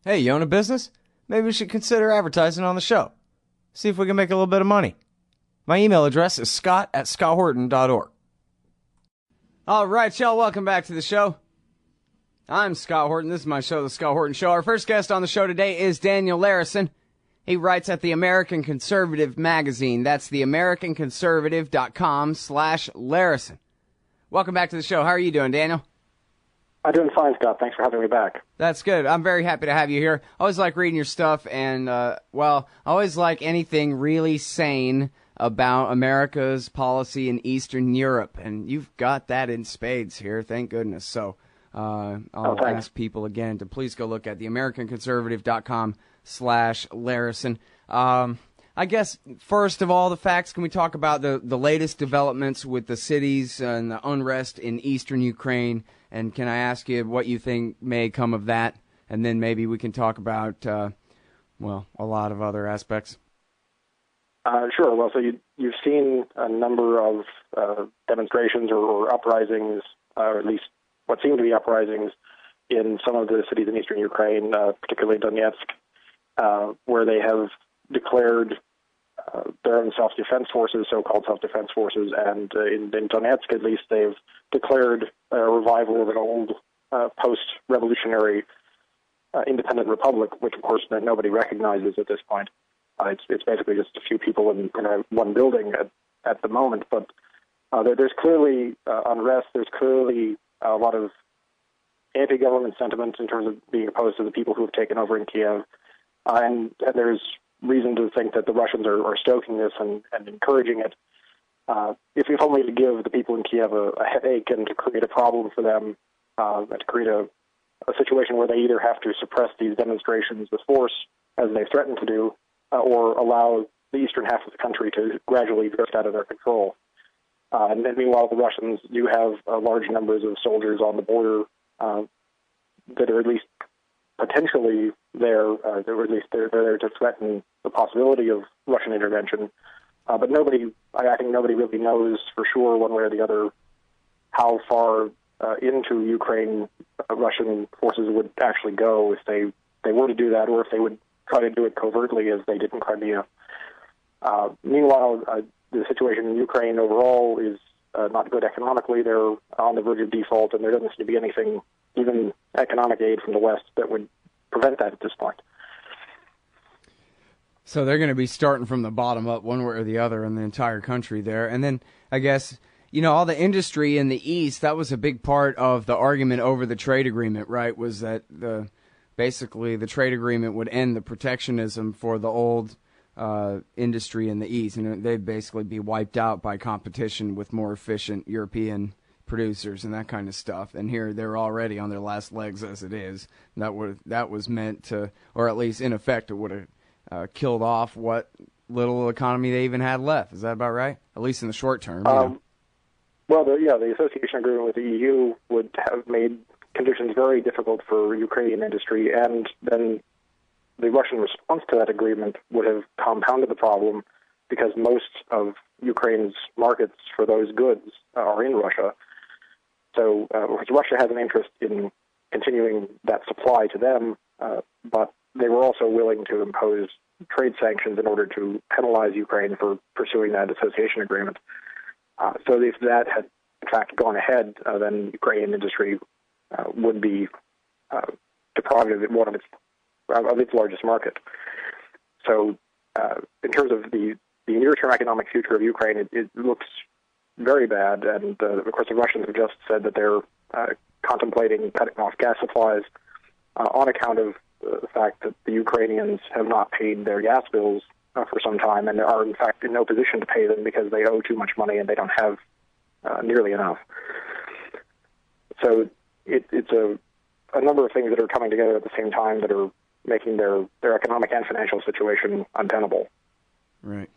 Hey, you own a business? Maybe we should consider advertising on the show. See if we can make a little bit of money. My email address is scott@scotthorton.org. All right, y'all, welcome back to the show. I'm Scott Horton. This is my show, The Scott Horton Show. Our first guest on the show today is Daniel Larison. He writes at the American Conservative magazine. That's theamericanconservative.com/Larison. Welcome back to the show. How are you doing, Daniel? I'm doing fine, Scott. Thanks for having me back. That's good. I'm very happy to have you here. I always like reading your stuff, and, I always like anything really sane about America's policy in Eastern Europe, and you've got that in spades here, thank goodness. So I'll ask people again to please go look at theamericanconservative.com/Larison. I guess, first of all, the facts, can we talk about the latest developments with the cities and the unrest in eastern Ukraine? And can I ask you what you think may come of that? And then maybe we can talk about, a lot of other aspects. Sure. Well, so you've seen a number of demonstrations or uprisings, or at least what seem to be uprisings, in some of the cities in eastern Ukraine, particularly Donetsk, where they have declared their own self-defense forces, so-called self-defense forces, and in Donetsk, at least, they've declared a revival of an old post-revolutionary independent republic, which, of course, nobody recognizes at this point. It's basically just a few people in one building at the moment, but there's clearly unrest. There's clearly a lot of anti-government sentiment in terms of being opposed to the people who have taken over in Kiev, and there's reason to think that the Russians are stoking this and encouraging it, if only to give the people in Kiev a headache and to create a problem for them, and to create a situation where they either have to suppress these demonstrations with force, as they've threatened to do, or allow the eastern half of the country to gradually drift out of their control. And then meanwhile, the Russians do have large numbers of soldiers on the border that are at least potentially there, or at least they're there to threaten the possibility of Russian intervention. But I think nobody really knows for sure, one way or the other, how far into Ukraine Russian forces would actually go if they were to do that, or if they would try to do it covertly as they did in Crimea. Meanwhile, the situation in Ukraine overall is not good economically. They're on the verge of default, and there doesn't seem to be anything, even economic aid from the West, that would prevent that at this point. So they're going to be starting from the bottom up one way or the other in the entire country there. And then I guess, all the industry in the East, that was a big part of the argument over the trade agreement, right, was that basically the trade agreement would end the protectionism for the old industry in the East. And they'd basically be wiped out by competition with more efficient European producers and that kind of stuff. And here they're already on their last legs as it is. That was meant to, or at least in effect, it would have killed off what little economy they even had left. Is that about right? At least in the short term. Well, the association agreement with the EU would have made conditions very difficult for Ukrainian industry, and then the Russian response to that agreement would have compounded the problem, because most of Ukraine's markets for those goods are in Russia. So Russia has an interest in continuing that supply to them, but they were also willing to impose trade sanctions in order to penalize Ukraine for pursuing that association agreement. So if that had, in fact, gone ahead, then Ukrainian industry would be deprived of one of its largest market. So in terms of the near-term economic future of Ukraine, it looks very bad. And, of course, the Russians have just said that they're contemplating cutting off gas supplies on account of the fact that the Ukrainians have not paid their gas bills for some time, and are, in fact, in no position to pay them because they owe too much money and they don't have nearly enough. So it's a number of things that are coming together at the same time that are making their economic and financial situation untenable. Right.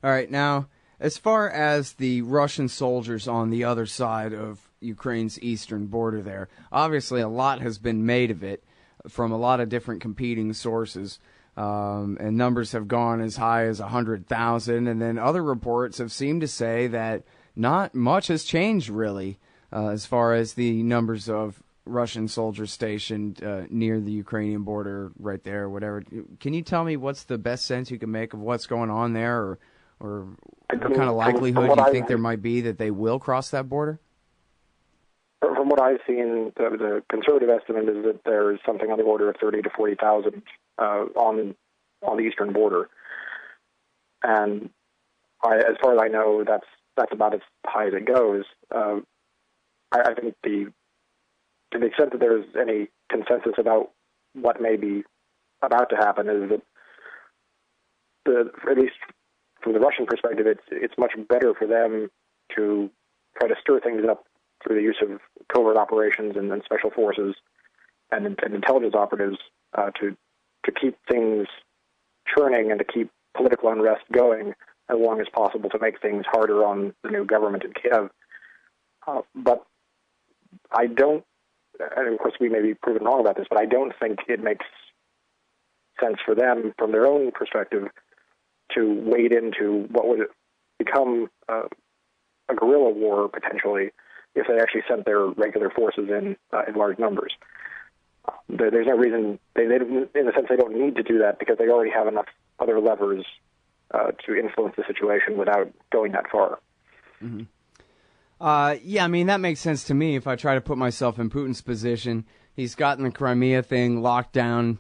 All right. Now, as far as the Russian soldiers on the other side of Ukraine's eastern border there, obviously a lot has been made of it from a lot of different competing sources. And numbers have gone as high as 100,000, and then other reports have seemed to say that not much has changed really as far as the numbers of Russian soldiers stationed near the Ukrainian border right there, whatever. Can you tell me what's the best sense you can make of what's going on there, or what kind of likelihood you think there might be that they will cross that border? From what I've seen, the conservative estimate is that there's something on the order of 30 to 40,000 on the eastern border. And as far as I know, that's about as high as it goes. I think to the extent that there's any consensus about what may be about to happen is that, at least from the Russian perspective, it's much better for them to try to stir things up through the use of covert operations and special forces and intelligence operatives to keep things churning and to keep political unrest going as long as possible to make things harder on the new government in Kiev. But I don't, and of course we may be proven wrong about this, but I don't think it makes sense for them, from their own perspective, to wade into what would become a guerrilla war, potentially, if they actually sent their regular forces in large numbers. There's no reason, in a sense, they don't need to do that because they already have enough other levers to influence the situation without going that far. Mm-hmm. Yeah, I mean, that makes sense to me if I try to put myself in Putin's position. He's gotten the Crimea thing locked down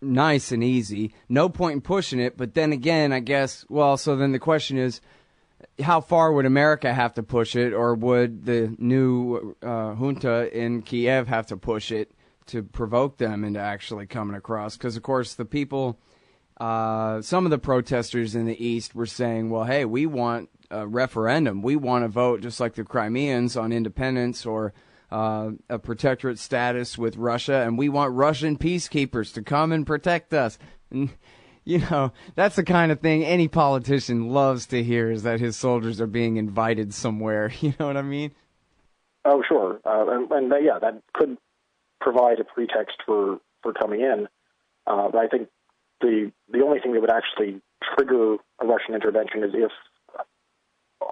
nice and easy. No point in pushing it, but then again, I guess, well, so then the question is, how far would America have to push it, or would the new junta in Kiev have to push it to provoke them into actually coming across? Because, of course, the people, some of the protesters in the East were saying, well, hey, we want a referendum. We want to vote just like the Crimeans on independence or a protectorate status with Russia, and we want Russian peacekeepers to come and protect us. And, you know, that's the kind of thing any politician loves to hear, is that his soldiers are being invited somewhere. You know what I mean? Oh, sure. Yeah, that could provide a pretext for coming in. But I think the only thing that would actually trigger a Russian intervention is if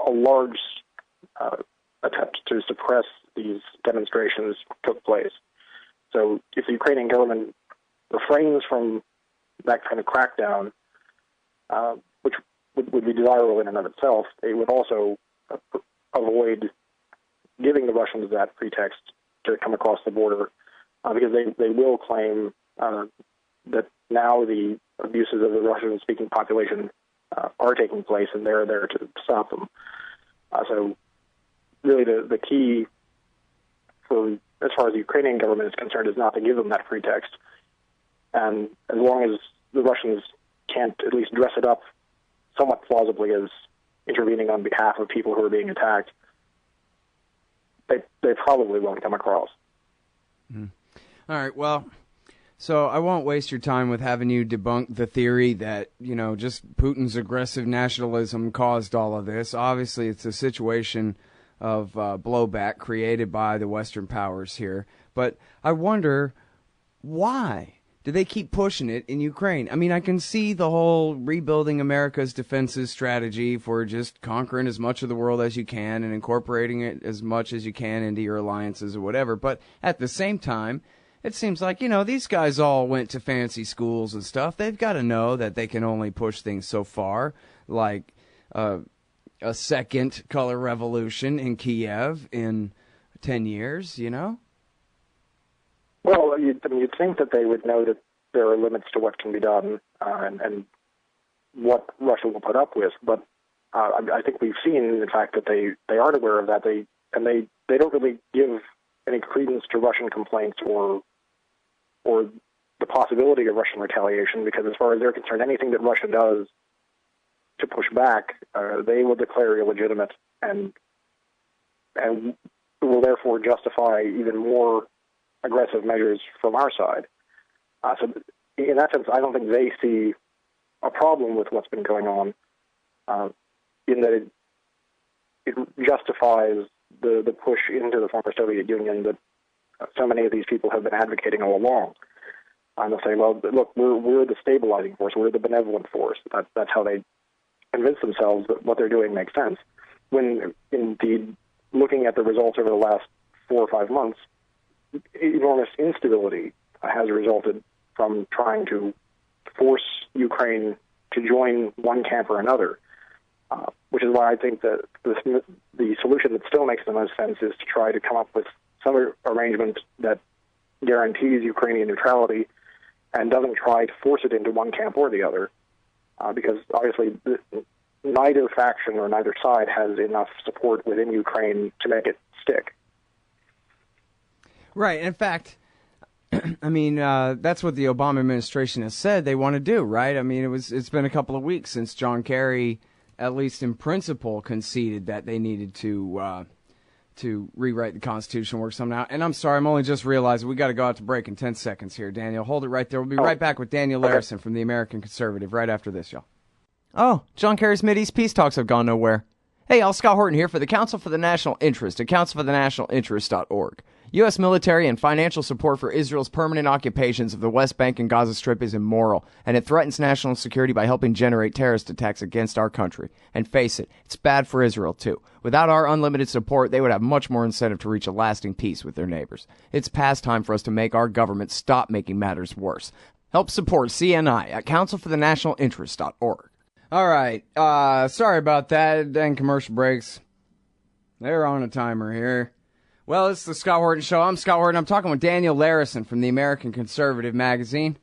a large attempt to suppress these demonstrations took place. So if the Ukrainian government refrains from that kind of crackdown, which would be desirable in and of itself, it would also avoid giving the Russians that pretext to come across the border, because they will claim that now the abuses of the Russian-speaking population are taking place, and they're there to stop them. So really the key, as far as the Ukrainian government is concerned, is not to give them that pretext. And as long as the Russians can't at least dress it up somewhat plausibly as intervening on behalf of people who are being attacked, they probably won't come across. Mm. All right, well, so I won't waste your time with having you debunk the theory that, you know, just Putin's aggressive nationalism caused all of this. Obviously, it's a situation of blowback created by the Western powers here. But I wonder, why do they keep pushing it in Ukraine? I mean, I can see the whole rebuilding America's defenses strategy for just conquering as much of the world as you can and incorporating it as much as you can into your alliances or whatever. But at the same time, it seems like, you know, these guys all went to fancy schools and stuff. They've got to know that they can only push things so far, like a second color revolution in Kiev in 10 years, you know? Well, you'd think that they would know that there are limits to what can be done and what Russia will put up with. But I think we've seen, in fact, that they aren't aware of that. They don't really give any credence to Russian complaints or the possibility of Russian retaliation, because as far as they're concerned, anything that Russia does to push back, they will declare illegitimate and will therefore justify even more aggressive measures from our side. So in that sense, I don't think they see a problem with what's been going on, in that it justifies the push into the former Soviet Union that so many of these people have been advocating all along. And they'll say, well, look, we're the stabilizing force, we're the benevolent force. That's how they convince themselves that what they're doing makes sense. When, indeed, looking at the results over the last 4 or 5 months, enormous instability has resulted from trying to force Ukraine to join one camp or another, which is why I think that the solution that still makes the most sense is to try to come up with some arrangement that guarantees Ukrainian neutrality and doesn't try to force it into one camp or the other, because obviously neither faction or neither side has enough support within Ukraine to make it stick. Right. In fact, I mean, that's what the Obama administration has said they want to do, right? I mean, it's been a couple of weeks since John Kerry, at least in principle, conceded that they needed to rewrite the Constitution, work something out. And I'm sorry, I'm only just realizing we got to go out to break in 10 seconds here, Daniel. Hold it right there. We'll be right back with Daniel Larison from the American Conservative right after this, y'all. Oh, John Kerry's Mideast peace talks have gone nowhere. Hey, y'all, Scott Horton here for the Council for the National Interest at councilforthenationalinterest.org. U.S. military and financial support for Israel's permanent occupations of the West Bank and Gaza Strip is immoral, and it threatens national security by helping generate terrorist attacks against our country. And face it, it's bad for Israel, too. Without our unlimited support, they would have much more incentive to reach a lasting peace with their neighbors. It's past time for us to make our government stop making matters worse. Help support CNI at councilforthenationalinterest.org. All right, sorry about that, dang commercial breaks. They're on a timer here. Well, it's the Scott Horton Show. I'm Scott Horton. I'm talking with Daniel Larison from the American Conservative magazine.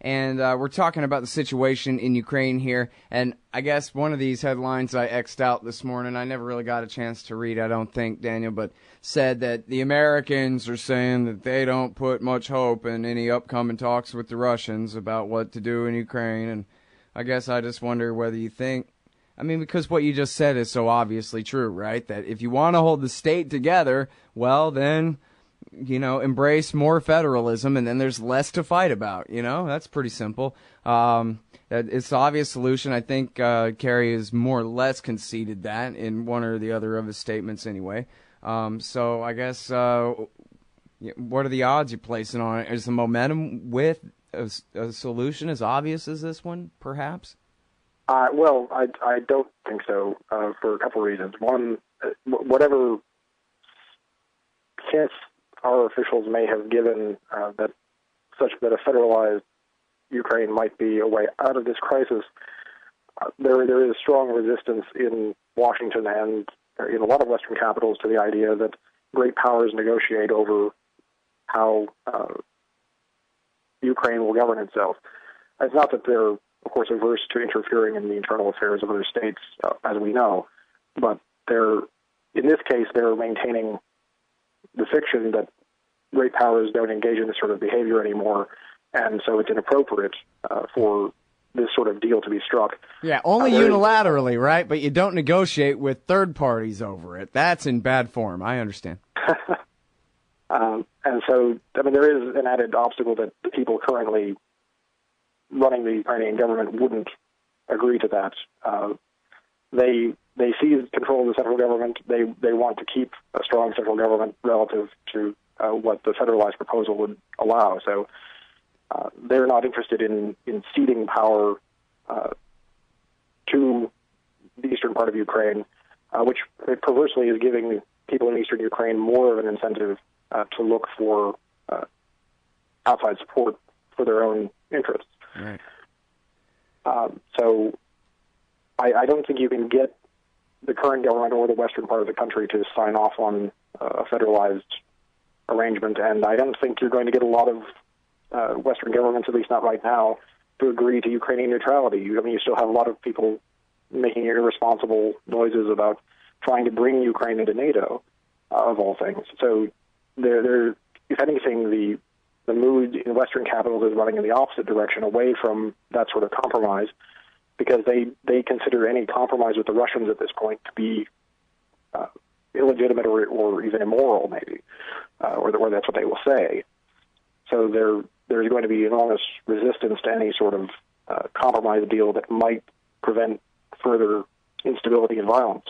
And we're talking about the situation in Ukraine here. And I guess one of these headlines I X'd out this morning, I never really got a chance to read, I don't think, Daniel, but said that the Americans are saying that they don't put much hope in any upcoming talks with the Russians about what to do in Ukraine. And I guess I just wonder whether you think, I mean, because what you just said is so obviously true, right? That if you want to hold the state together, well, then, you know, embrace more federalism, and then there's less to fight about, you know? That's pretty simple. It's the obvious solution. I think Kerry has more or less conceded that in one or the other of his statements anyway. So I guess what are the odds you're placing on it? Is the momentum with a solution as obvious as this one, perhaps? Well, I don't think so, for a couple of reasons. One, whatever hints our officials may have given that a federalized Ukraine might be a way out of this crisis, there is strong resistance in Washington and in a lot of Western capitals to the idea that great powers negotiate over how Ukraine will govern itself. It's not that they're, of course, averse to interfering in the internal affairs of other states, as we know, but in this case, they're maintaining the fiction that great powers don't engage in this sort of behavior anymore, and so it's inappropriate for this sort of deal to be struck. Yeah, only unilaterally, right? But you don't negotiate with third parties over it. That's in bad form. I understand. And so, I mean, there is an added obstacle that the people currently running the Ukrainian government wouldn't agree to that. They seize control of the central government. They want to keep a strong central government relative to what the federalized proposal would allow. So they're not interested in ceding power to the eastern part of Ukraine, which perversely is giving people in eastern Ukraine more of an incentive to look for outside support for their own interests. Right. So I don't think you can get the current government or the western part of the country to sign off on a federalized arrangement, and I don't think you're going to get a lot of western governments, at least not right now, to agree to Ukrainian neutrality. I mean, you still have a lot of people making irresponsible noises about trying to bring Ukraine into NATO, of all things. So if anything, the mood in Western capitals is running in the opposite direction, away from that sort of compromise, because they consider any compromise with the Russians at this point to be illegitimate or even immoral, maybe, or that's what they will say. So there's going to be enormous resistance to any sort of compromise deal that might prevent further instability and violence.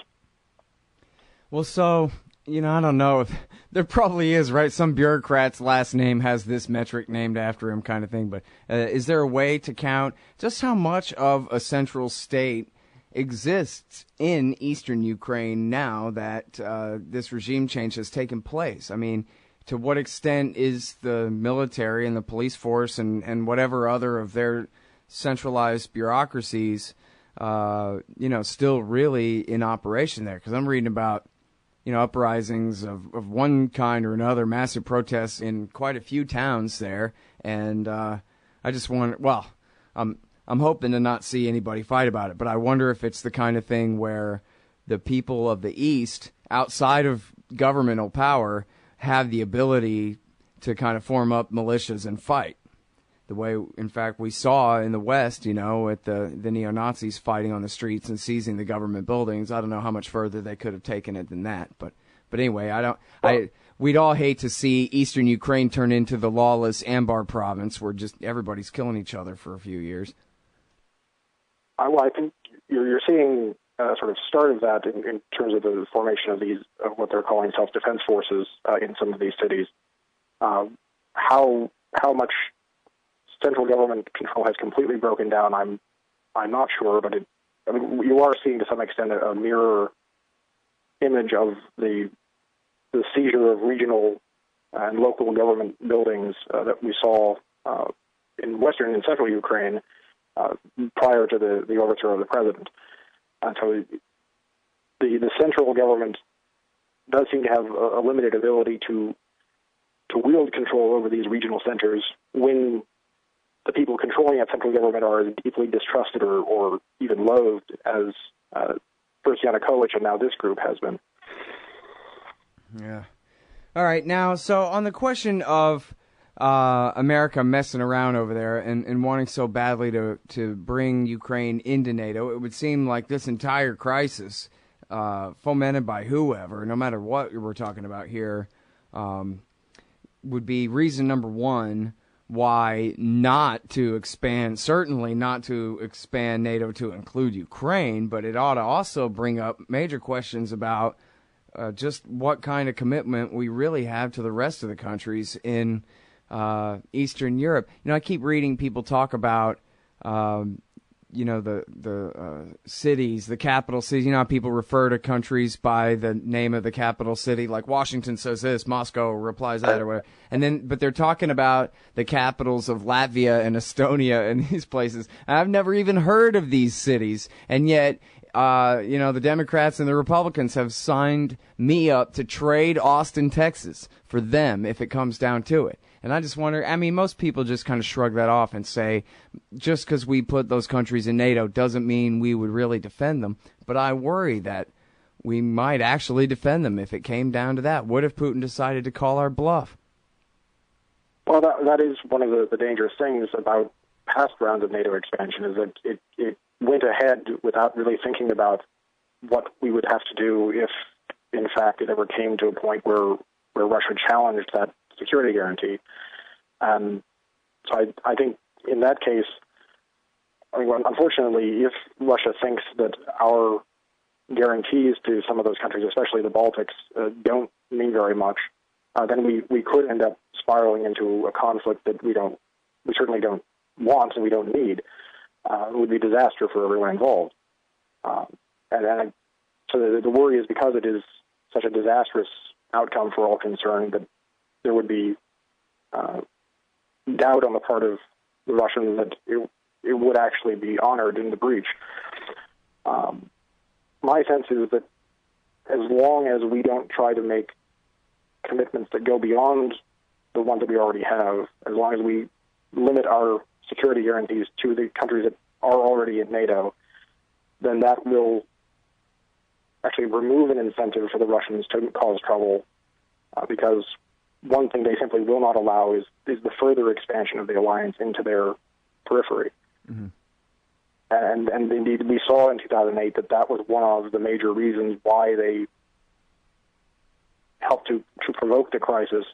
Well, so, you know, I don't know if there probably is, right? Some bureaucrat's last name has this metric named after him kind of thing. But is there a way to count just how much of a central state exists in eastern Ukraine now that this regime change has taken place? I mean, to what extent is the military and the police force and whatever other of their centralized bureaucracies, still really in operation there? Because I'm reading about, uprisings of one kind or another, massive protests in quite a few towns there, and I just wonder. Well, I'm hoping to not see anybody fight about it, but I wonder if it's the kind of thing where the people of the East, outside of governmental power, have the ability to kind of form up militias and fight. The way, in fact, we saw in the West, with the neo-Nazis fighting on the streets and seizing the government buildings. I don't know how much further they could have taken it than that. But anyway, we'd all hate to see Eastern Ukraine turn into the lawless Anbar province where just everybody's killing each other for a few years. Well, I think you're seeing sort of start of that in terms of the formation of what they're calling self-defense forces in some of these cities. How much central government control has completely broken down, I'm not sure, but you are seeing to some extent a mirror image of the seizure of regional and local government buildings that we saw in western and central Ukraine prior to the overthrow of the president. And so the central government does seem to have a limited ability to wield control over these regional centers when the people controlling that central government are as deeply distrusted or even loathed as first Yanukovych and now this group has been. Yeah. All right. Now, so on the question of America messing around over there and wanting so badly to bring Ukraine into NATO, it would seem like this entire crisis, fomented by whoever, no matter what we're talking about here, would be reason number one why not to expand, certainly not to expand NATO to include Ukraine, but it ought to also bring up major questions about just what kind of commitment we really have to the rest of the countries in Eastern Europe. I keep reading people talk about, the cities, the capital cities. How people refer to countries by the name of the capital city, like Washington says this, Moscow replies that, or whatever. But they're talking about the capitals of Latvia and Estonia and these places. I've never even heard of these cities, and yet, the Democrats and the Republicans have signed me up to trade Austin, Texas for them if it comes down to it. And I just wonder, most people just kind of shrug that off and say, just because we put those countries in NATO doesn't mean we would really defend them. But I worry that we might actually defend them if it came down to that. What if Putin decided to call our bluff? Well, that is one of the dangerous things about past rounds of NATO expansion, is that it went ahead without really thinking about what we would have to do if, in fact, it ever came to a point where Russia challenged that security guarantee. So I think in that case, unfortunately, if Russia thinks that our guarantees to some of those countries, especially the Baltics, don't mean very much, then we could end up spiraling into a conflict that we certainly don't want and we don't need. It would be a disaster for everyone involved. So the worry is, because it is such a disastrous outcome for all concerned, that there would be doubt on the part of the Russians that it would actually be honored in the breach. My sense is that as long as we don't try to make commitments that go beyond the ones that we already have, as long as we limit our security guarantees to the countries that are already in NATO, then that will actually remove an incentive for the Russians to cause trouble, because one thing they simply will not allow is the further expansion of the alliance into their periphery. Mm-hmm. And indeed, we saw in 2008 that was one of the major reasons why they helped to provoke the crisis,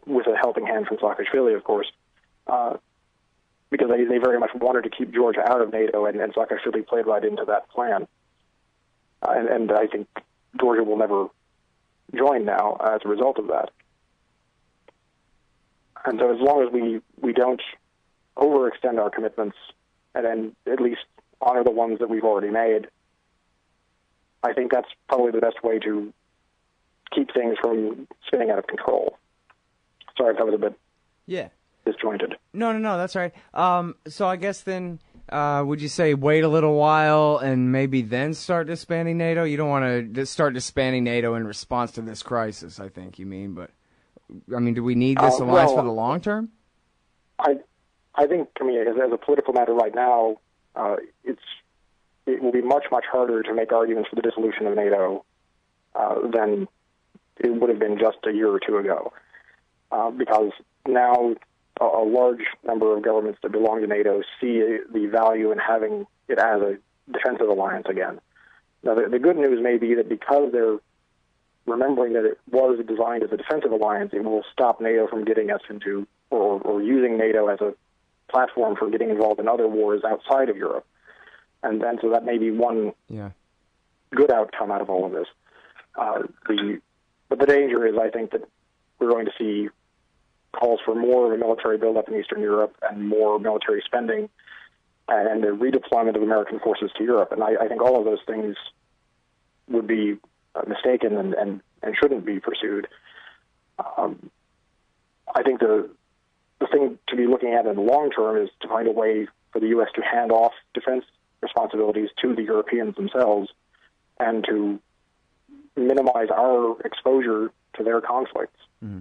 with a helping hand from Saakashvili, of course, because they very much wanted to keep Georgia out of NATO, and Saakashvili played right into that plan. And I think Georgia will never join now as a result of that. And so as long as we don't overextend our commitments and then at least honor the ones that we've already made, I think that's probably the best way to keep things from spinning out of control. Sorry if that was a bit Yeah. disjointed. No, that's right. So I guess then, would you say wait a little while and maybe then start disbanding NATO? You don't want to start disbanding NATO in response to this crisis, I think you mean. But, I mean, do we need this alliance for the long term? I think, as a political matter right now, it will be much, much harder to make arguments for the dissolution of NATO than it would have been just a year or two ago. Because now a large number of governments that belong to NATO see the value in having it as a defensive alliance again. Now, the good news may be that because they're remembering that it was designed as a defensive alliance, it will stop NATO from getting us into, or using NATO as a platform for getting involved in other wars outside of Europe. And then, so that may be one good outcome out of all of this. But the danger is, I think, that we're going to see calls for more of a military buildup in Eastern Europe and more military spending and the redeployment of American forces to Europe. And I think all of those things would be mistaken and shouldn't be pursued. I think the thing to be looking at in the long term is to find a way for the U.S. to hand off defense responsibilities to the Europeans themselves and to minimize our exposure to their conflicts. Mm-hmm.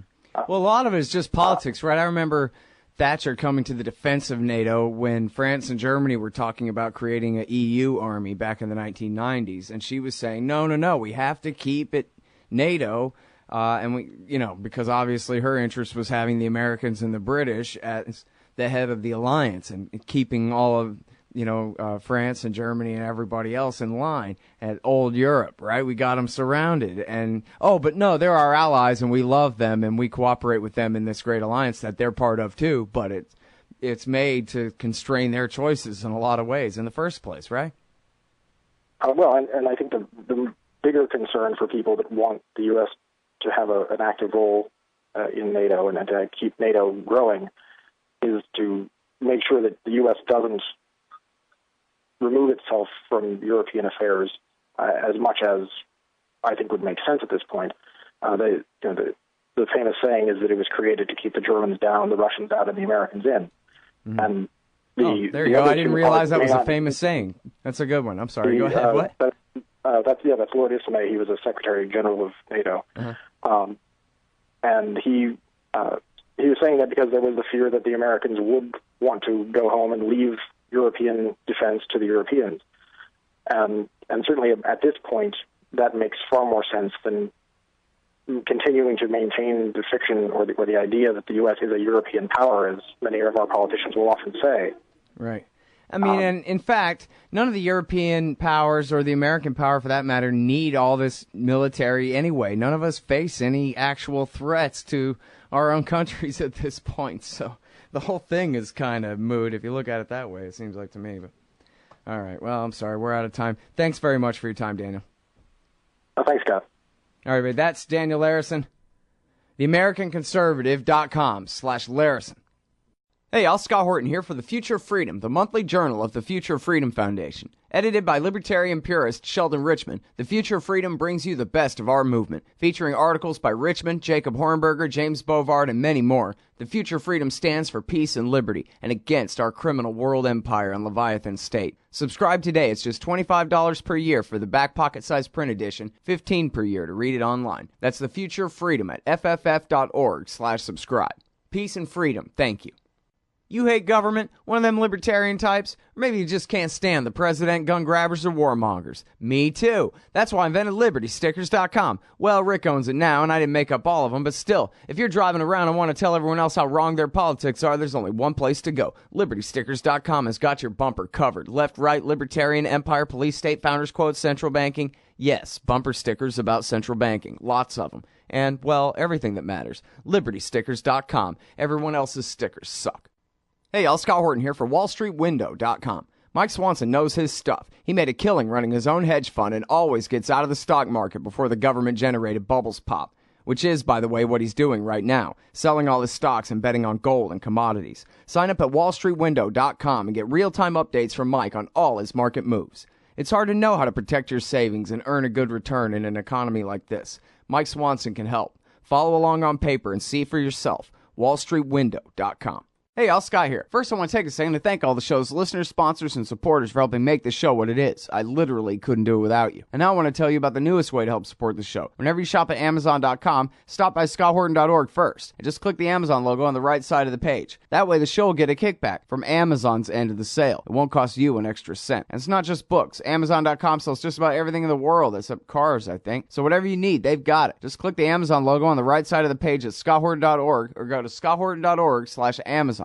Well, a lot of it is just politics, right? I remember Thatcher coming to the defense of NATO when France and Germany were talking about creating an EU army back in the 1990s, and she was saying, no, we have to keep it NATO, and we, because obviously her interest was having the Americans and the British as the head of the alliance and keeping all of France and Germany and everybody else in line at old Europe, right? We got them surrounded. And, but no, they're our allies and we love them and we cooperate with them in this great alliance that they're part of too, but it's made to constrain their choices in a lot of ways in the first place, right? And I think the bigger concern for people that want the U.S. to have an active role in NATO and to keep NATO growing is to make sure that the U.S. doesn't remove itself from European affairs as much as I think would make sense at this point. The famous saying is that it was created to keep the Germans down, the Russians out, and the Americans in. Mm-hmm. And there you go. I didn't realize that was a famous saying. That's a good one. I'm sorry. Go ahead. What? That's Lord Ismay. He was a Secretary General of NATO, and he was saying that because there was the fear that the Americans would want to go home and leave European defense to the Europeans. And certainly at this point, that makes far more sense than continuing to maintain the fiction or the idea that the U.S. is a European power, as many of our politicians will often say. Right. I mean, and in fact, none of the European powers or the American power, for that matter, need all this military anyway. None of us face any actual threats to our own countries at this point, so the whole thing is kind of moot if you look at it that way, it seems like to me. But all right, well, I'm sorry, we're out of time. Thanks very much for your time, Daniel. Thanks, Scott. All right, but that's Daniel Larison, theamericanconservative.com/Larison. Hey, I'll Scott Horton here for The Future of Freedom, the monthly journal of the Future of Freedom Foundation. Edited by libertarian purist Sheldon Richman, The Future of Freedom brings you the best of our movement, featuring articles by Richman, Jacob Hornberger, James Bovard, and many more. The Future of Freedom stands for peace and liberty, and against our criminal world empire and Leviathan state. Subscribe today. It's just $25 per year for the back pocket-sized print edition, $15 per year to read it online. That's The Future of Freedom at fff.org/subscribe. Peace and freedom. Thank you. You hate government, one of them libertarian types, or maybe you just can't stand the president, gun grabbers, or warmongers. Me too. That's why I invented LibertyStickers.com. Well, Rick owns it now, and I didn't make up all of them, but still, if you're driving around and want to tell everyone else how wrong their politics are, there's only one place to go. LibertyStickers.com has got your bumper covered. Left, right, libertarian, empire, police, state, founders quote, central banking. Yes, bumper stickers about central banking. Lots of them. And, well, everything that matters. LibertyStickers.com. Everyone else's stickers suck. Hey, y'all, Scott Horton here for WallStreetWindow.com. Mike Swanson knows his stuff. He made a killing running his own hedge fund and always gets out of the stock market before the government-generated bubbles pop, which is, by the way, what he's doing right now, selling all his stocks and betting on gold and commodities. Sign up at WallStreetWindow.com and get real-time updates from Mike on all his market moves. It's hard to know how to protect your savings and earn a good return in an economy like this. Mike Swanson can help. Follow along on paper and see for yourself. wallstreetwindow.com. Hey, y'all, Scott here. First, I want to take a second to thank all the show's listeners, sponsors, and supporters for helping make this show what it is. I literally couldn't do it without you. And now I want to tell you about the newest way to help support the show. Whenever you shop at Amazon.com, stop by ScottHorton.org first, and just click the Amazon logo on the right side of the page. That way, the show will get a kickback from Amazon's end of the sale. It won't cost you an extra cent. And it's not just books. Amazon.com sells just about everything in the world, except cars, I think. So whatever you need, they've got it. Just click the Amazon logo on the right side of the page at ScottHorton.org, or go to ScottHorton.org/Amazon.